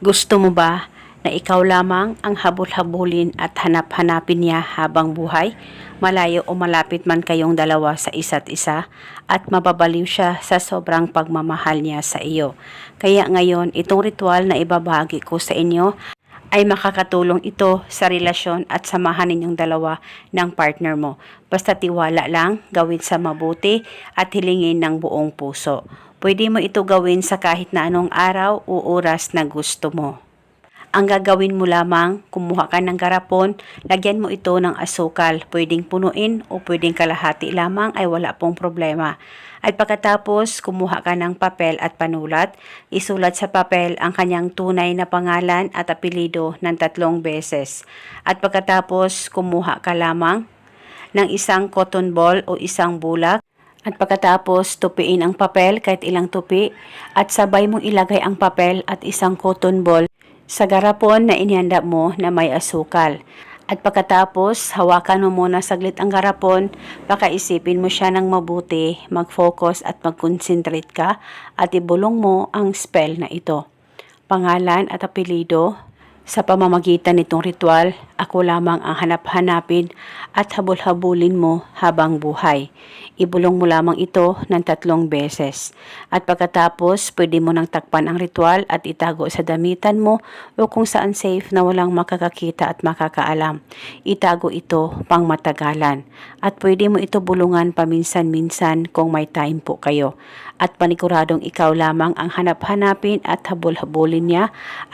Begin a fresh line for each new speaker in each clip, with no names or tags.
Gusto mo ba na ikaw lamang ang habol-habulin at hanap-hanapin niya habang buhay? Malayo o malapit man kayong dalawa sa isa't isa at mababaliw siya sa sobrang pagmamahal niya sa iyo. Kaya ngayon, itong ritual na ibabahagi ko sa inyo ay makakatulong ito sa relasyon at samahan ninyong dalawa ng partner mo. Basta tiwala lang, gawin sa mabuti at hilingin ng buong puso. Pwede mo ito gawin sa kahit na anong araw o oras na gusto mo. Ang gagawin mo lamang, kumuha ka ng garapon, lagyan mo ito ng asukal. Pwedeng punuin o pwedeng kalahati lamang ay wala pong problema. At pagkatapos, kumuha ka ng papel at panulat. Isulat sa papel ang kanyang tunay na pangalan at apelido ng 3 beses. At pagkatapos, kumuha ka lamang ng isang cotton ball o isang bulak. At pagkatapos, tupiin ang papel kahit ilang tupi at sabay mong ilagay ang papel at isang cotton ball sa garapon na inihanda mo na may asukal. At pagkatapos, hawakan mo muna saglit ang garapon, pakaisipin mo siya ng mabuti, mag-focus at mag-concentrate ka at ibulong mo ang spell na ito. Pangalan at apelido. Sa pamamagitan nitong ritual, ako lamang ang hanap-hanapin at habol-habulin mo habang buhay. Ibulong mo lamang ito ng 3 beses. At pagkatapos, pwede mo nang takpan ang ritual at itago sa damitan mo o kung saan safe na walang makakakita at makakaalam. Itago ito pang matagalan. At pwede mo ito bulungan paminsan-minsan kung may time po kayo. At paniguradong ikaw lamang ang hanap-hanapin at habol-habulin niya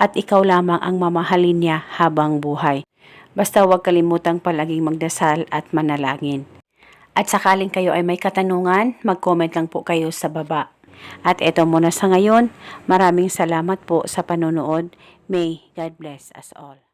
at ikaw lamang ang mamahalin niya habang buhay. Basta huwag kalimutang palaging magdasal at manalangin. At sakaling kayo ay may katanungan, mag-comment lang po kayo sa baba. At eto muna sa ngayon, maraming salamat po sa panonood. May God bless us all.